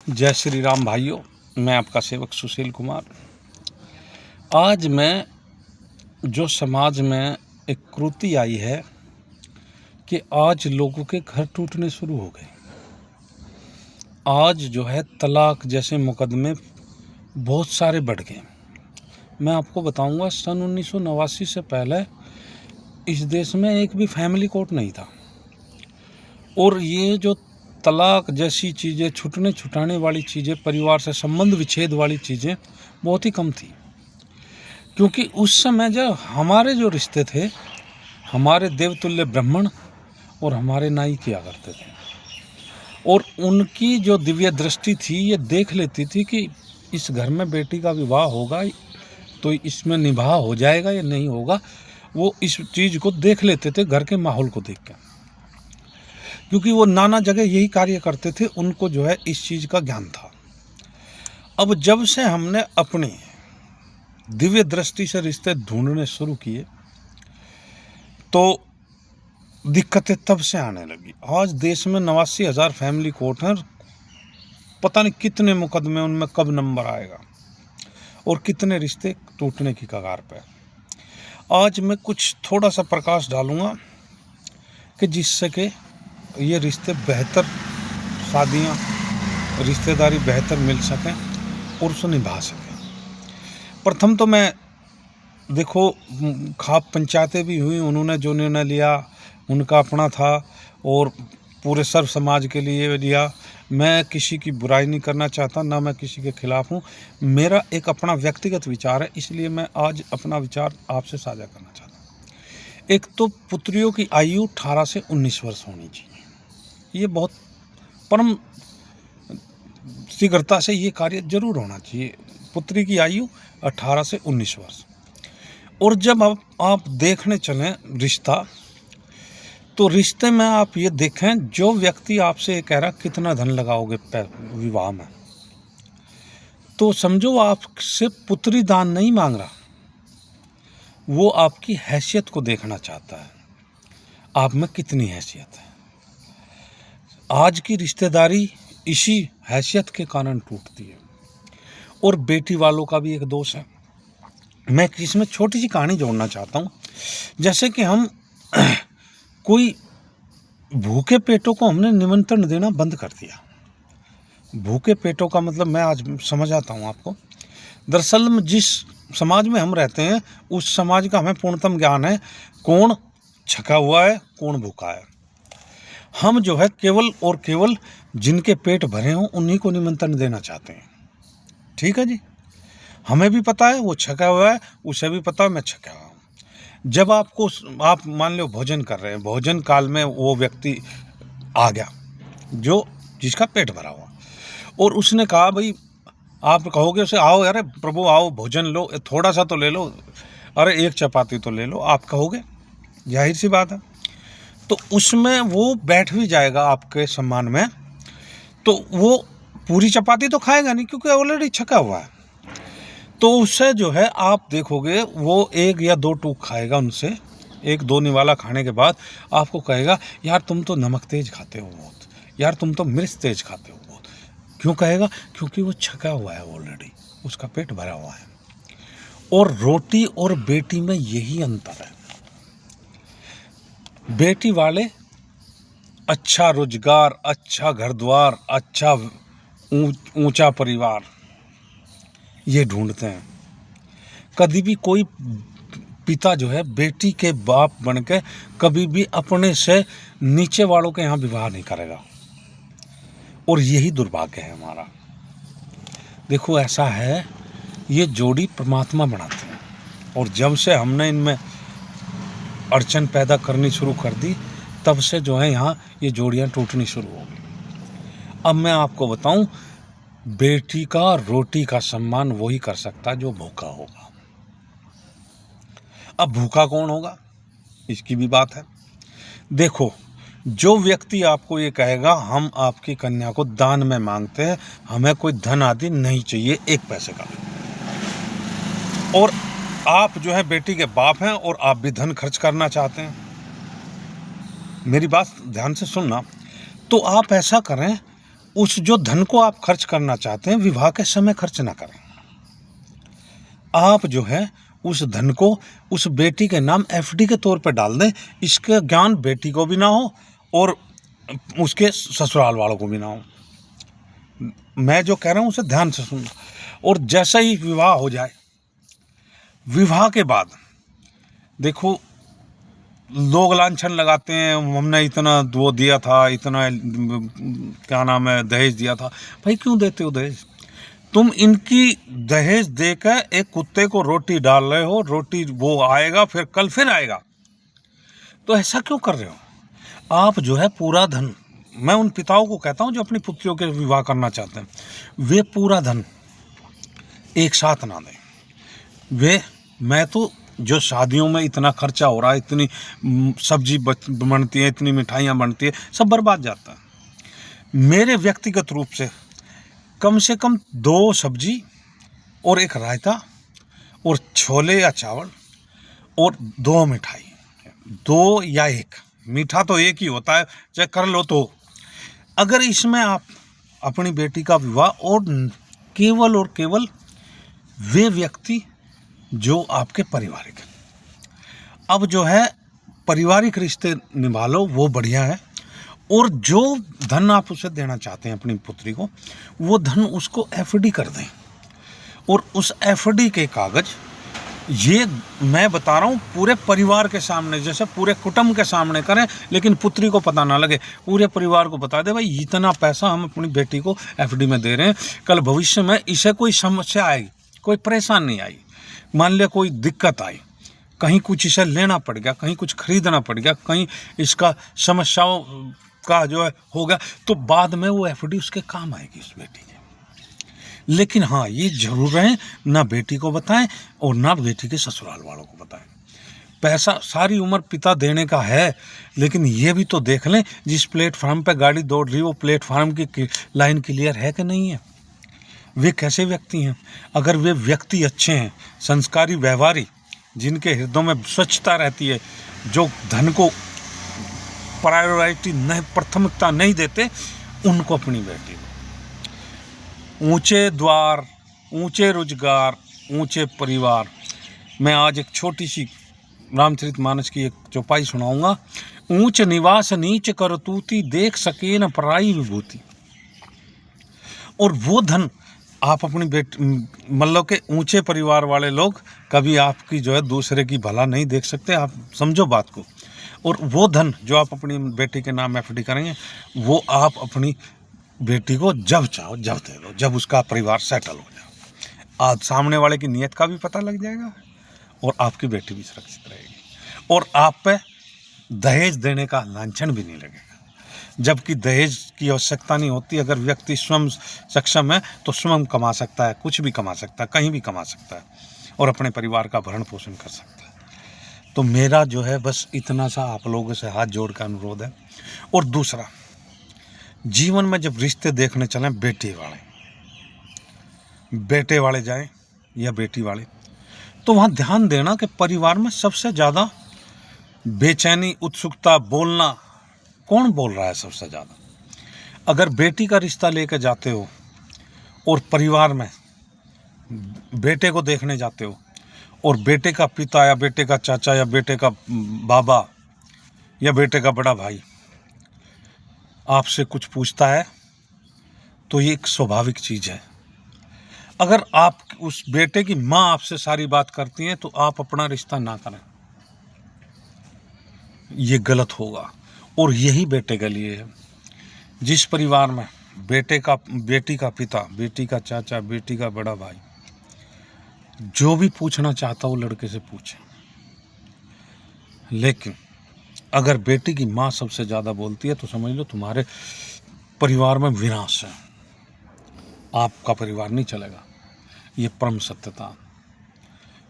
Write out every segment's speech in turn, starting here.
जय श्री राम भाइयों। मैं आपका सेवक सुशील कुमार। आज मैं जो समाज में एक कृति आई है कि आज लोगों के घर टूटने शुरू हो गए। आज जो है तलाक जैसे मुकदमे बहुत सारे बढ़ गए। मैं आपको बताऊंगा, सन 1989 से पहले इस देश में एक भी फैमिली कोर्ट नहीं था, और ये जो तलाक जैसी चीज़ें, छूटने छुटाने वाली चीज़ें, परिवार से संबंध विच्छेद वाली चीज़ें बहुत ही कम थी। क्योंकि उस समय जब हमारे जो रिश्ते थे, हमारे देवतुल्य ब्राह्मण और हमारे नाई किया करते थे, और उनकी जो दिव्य दृष्टि थी ये देख लेती थी कि इस घर में बेटी का विवाह होगा तो इसमें निभाव हो जाएगा या नहीं होगा। वो इस चीज़ को देख लेते थे, घर के माहौल को देख कर, क्योंकि वो नाना जगह यही कार्य करते थे। उनको जो है इस चीज़ का ज्ञान था। अब जब से हमने अपनी दिव्य दृष्टि से रिश्ते ढूंढने शुरू किए तो दिक्कतें तब से आने लगी। आज देश में 89,000 फैमिली कोर्ट हैं। पता नहीं कितने मुकदमे, उनमें कब नंबर आएगा और कितने रिश्ते टूटने की कगार पे। आज मैं कुछ थोड़ा सा प्रकाश डालूंगा कि जिससे कि ये रिश्ते बेहतर, शादियाँ, रिश्तेदारी बेहतर मिल सकें और उसे निभा सकें। प्रथम तो मैं देखो, खाप पंचायतें भी हुई, उन्होंने जो निर्णय लिया उनका अपना था और पूरे सर्व समाज के लिए लिया। मैं किसी की बुराई नहीं करना चाहता, ना मैं किसी के खिलाफ हूँ। मेरा एक अपना व्यक्तिगत विचार है, इसलिए मैं आज अपना विचार आपसे साझा करना चाहता हूँ। एक तो पुत्रियों की आयु 18 से 19 वर्ष होनी चाहिए। ये बहुत परम शीघ्रता से ये कार्य जरूर होना चाहिए। पुत्री की आयु 18 से 19 वर्ष। और जब आप देखने चलें रिश्ता, तो रिश्ते में आप ये देखें, जो व्यक्ति आपसे ये कह रहा कितना धन लगाओगे विवाह में, तो समझो आपसे पुत्री दान नहीं मांग रहा, वो आपकी हैसियत को देखना चाहता है, आप में कितनी हैसियत है। आज की रिश्तेदारी इसी हैसियत के कारण टूटती है। और बेटी वालों का भी एक दोष है। मैं इसमें छोटी सी कहानी जोड़ना चाहता हूँ। जैसे कि हम कोई भूखे पेटों को हमने निमंत्रण देना बंद कर दिया। भूखे पेटों का मतलब मैं आज समझ आता हूँ आपको। दरअसल जिस समाज में हम रहते हैं उस समाज का हमें पूर्णतम ज्ञान है, कौन छका हुआ है, कौन भूखा है। हम जो है केवल और केवल जिनके पेट भरे हों उन्हीं को निमंत्रण देना चाहते हैं। ठीक है जी, हमें भी पता है वो छका हुआ है, उसे भी पता है मैं छका हुआ हूँ। जब आप मान लो भोजन कर रहे हैं, भोजन काल में वो व्यक्ति आ गया जो जिसका पेट भरा हुआ, और उसने कहा भाई, आप कहोगे उसे आओ, अरे प्रभु आओ भोजन लो, थोड़ा सा तो ले लो, अरे एक चपाती तो ले लो, आप कहोगे, जाहिर सी बात है। तो उसमें वो बैठ भी जाएगा आपके सम्मान में, तो वो पूरी चपाती तो खाएगा नहीं क्योंकि ऑलरेडी छका हुआ है। तो उससे जो है आप देखोगे वो एक या दो टूक खाएगा, उनसे एक दो निवाला खाने के बाद आपको कहेगा यार तुम तो नमक तेज खाते हो बहुत, यार तुम तो मिर्च तेज खाते हो बहुत। क्यों कहेगा? क्योंकि वो छका हुआ है ऑलरेडी, उसका पेट भरा हुआ है। और रोटी और बेटी में यही अंतर है। बेटी वाले अच्छा रोजगार, अच्छा घर द्वार, अच्छा ऊंचा परिवार ये ढूंढते हैं। कभी भी कोई पिता जो है बेटी के बाप बन के कभी भी अपने से नीचे वालों के यहाँ विवाह नहीं करेगा, और यही दुर्भाग्य है हमारा। देखो ऐसा है, ये जोड़ी परमात्मा बनाते हैं, और जब से हमने इनमें अड़चन पैदा करनी शुरू कर दी तब से जो है यहाँ ये जोड़ियाँ टूटनी शुरू हो गई। अब मैं आपको बताऊं, बेटी का रोटी का सम्मान वही कर सकता है जो भूखा होगा। अब भूखा कौन होगा, इसकी भी बात है। देखो, जो व्यक्ति आपको ये कहेगा हम आपकी कन्या को दान में मांगते हैं, हमें कोई धन आदि नहीं चाहिए एक पैसे का, और आप जो है बेटी के बाप हैं और आप भी धन खर्च करना चाहते हैं, मेरी बात ध्यान से सुनना, तो आप ऐसा करें, उस जो धन को आप खर्च करना चाहते हैं विवाह के समय खर्च ना करें। आप जो है उस धन को उस बेटी के नाम एफडी के तौर पे डाल दें। इसका ज्ञान बेटी को भी ना हो और उसके ससुराल वालों को भी ना हो। मैं जो कह रहा हूँ उसे ध्यान से सुनना। और जैसा ही विवाह हो जाए, विवाह के बाद देखो लोग लांछन लगाते हैं, हमने इतना वो दिया था, इतना क्या नाम है दहेज दिया था। भाई क्यों देते हो दहेज? तुम इनकी दहेज देकर एक कुत्ते को रोटी डाल रहे हो, रोटी वो आएगा फिर कल फिर आएगा, तो ऐसा क्यों कर रहे हो? आप जो है पूरा धन, मैं उन पिताओं को कहता हूं जो अपनी पुत्रियों के विवाह करना चाहते हैं, वे पूरा धन एक साथ ना दें। मैं तो जो शादियों में इतना खर्चा हो रहा है, इतनी सब्जी बनती है, इतनी मिठाइयाँ बनती है, सब बर्बाद जाता है। मेरे व्यक्तिगत रूप से कम 2 सब्जी और 1 रायता और छोले या चावल और 2 मिठाई, 2 या 1 मीठा तो एक ही होता है, चाहे कर लो तो। अगर इसमें आप अपनी बेटी का विवाह और केवल वे व्यक्ति जो आपके पारिवारिक, अब जो है पारिवारिक रिश्ते निभा लो, वो बढ़िया है। और जो धन आप उसे देना चाहते हैं अपनी पुत्री को, वो धन उसको एफडी कर दें। और उस एफडी के कागज, ये मैं बता रहा हूँ पूरे परिवार के सामने, जैसे पूरे कुटुंब के सामने करें, लेकिन पुत्री को पता ना लगे। पूरे परिवार को बता दे भाई इतना पैसा हम अपनी बेटी को एफडी में दे रहे हैं, कल भविष्य में इसे कोई समस्या आई, कोई परेशानी आई, मान लिया कोई दिक्कत आई, कहीं कुछ इसे लेना पड़ गया, कहीं कुछ खरीदना पड़ गया, कहीं इसका समस्याओं का जो है होगा, तो बाद में वो एफडी उसके काम आएगी उस बेटी के। लेकिन हाँ, ये जरूर है ना बेटी को बताएं और ना बेटी के ससुराल वालों को बताएं। पैसा सारी उम्र पिता देने का है, लेकिन ये भी तो देख लें जिस प्लेटफार्म पे गाड़ी दौड़ रही है वो प्लेटफार्म की लाइन क्लियर है कि नहीं है, वे कैसे व्यक्ति हैं। अगर वे व्यक्ति अच्छे हैं, संस्कारी, व्यवहारी, जिनके हृदयों में स्वच्छता रहती है, जो धन को प्रायोरिटी नहीं, प्राथमिकता नहीं देते, उनको अपनी बेटी को। ऊंचे द्वार, ऊंचे रोजगार, ऊंचे परिवार। मैं आज एक छोटी सी रामचरितमानस की एक चौपाई सुनाऊंगा। ऊंच निवास नीच करतूती, देख सके न पराई विभूति। और वो धन आप अपनी मतलब के ऊंचे परिवार वाले लोग कभी आपकी जो है दूसरे की भला नहीं देख सकते, आप समझो बात को। और वो धन जो आप अपनी बेटी के नाम एफडी करेंगे, वो आप अपनी बेटी को जब चाहो जब दे दो, जब उसका परिवार सेटल हो जाए। आज सामने वाले की नीयत का भी पता लग जाएगा और आपकी बेटी भी सुरक्षित रहेगी और आप पे दहेज देने का लांछन भी नहीं लगेगा। जबकि दहेज की आवश्यकता नहीं होती, अगर व्यक्ति स्वयं सक्षम है तो स्वयं कमा सकता है, कुछ भी कमा सकता है, कहीं भी कमा सकता है और अपने परिवार का भरण पोषण कर सकता है। तो मेरा जो है बस इतना सा आप लोगों से हाथ जोड़ का अनुरोध है। और दूसरा, जीवन में जब रिश्ते देखने चलें, बेटे वाले जाएं या बेटी वाले, तो वहाँ ध्यान देना कि परिवार में सबसे ज़्यादा बेचैनी, उत्सुकता, बोलना कौन बोल रहा है सबसे ज़्यादा। अगर बेटी का रिश्ता लेकर जाते हो और परिवार में बेटे को देखने जाते हो और बेटे का पिता या बेटे का चाचा या बेटे का बाबा या बेटे का बड़ा भाई आपसे कुछ पूछता है, तो ये एक स्वाभाविक चीज़ है। अगर आप उस बेटे की माँ आपसे सारी बात करती हैं, तो आप अपना रिश्ता ना करें, ये गलत होगा। और यही बेटे के लिए है। जिस परिवार में बेटी का पिता, बेटी का चाचा, बेटी का बड़ा भाई जो भी पूछना चाहता हो लड़के से पूछे, लेकिन अगर बेटी की माँ सबसे ज़्यादा बोलती है तो समझ लो तुम्हारे परिवार में विनाश है, आपका परिवार नहीं चलेगा। ये परम सत्यता।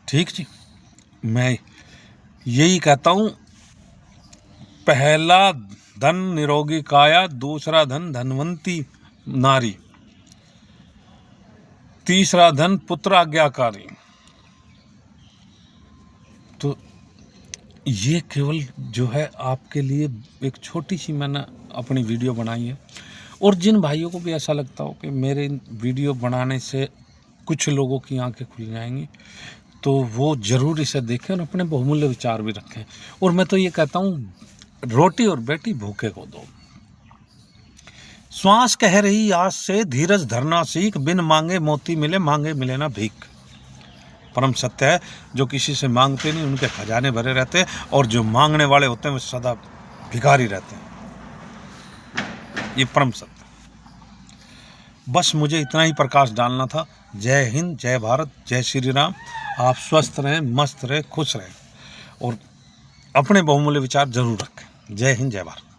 ठीक जी, मैं यही कहता हूँ, पहला धन निरोगी काया, दूसरा धन धनवंती नारी, तीसरा धन पुत्र आज्ञाकारी। तो ये केवल जो है आपके लिए एक छोटी सी मैंने अपनी वीडियो बनाई है। और जिन भाइयों को भी ऐसा लगता हो कि मेरे वीडियो बनाने से कुछ लोगों की आंखें खुल जाएंगी, तो वो ज़रूर इसे देखें और अपने बहुमूल्य विचार भी रखें। और मैं तो ये कहता हूँ, रोटी और बेटी भूखे को दो। श्वास कह रही आज से धीरज धरना सीख, बिन मांगे मोती मिले, मांगे मिले ना भीख। परम सत्य है, जो किसी से मांगते नहीं उनके खजाने भरे रहते हैं, और जो मांगने वाले होते हैं वो सदा भिखारी रहते हैं। ये परम सत्य। बस मुझे इतना ही प्रकाश डालना था। जय हिंद, जय भारत, जय श्री राम। आप स्वस्थ रहें, मस्त रहें, खुश रहें और अपने बहुमूल्य विचार जरूर रखें। जय हिंद, जय भारत।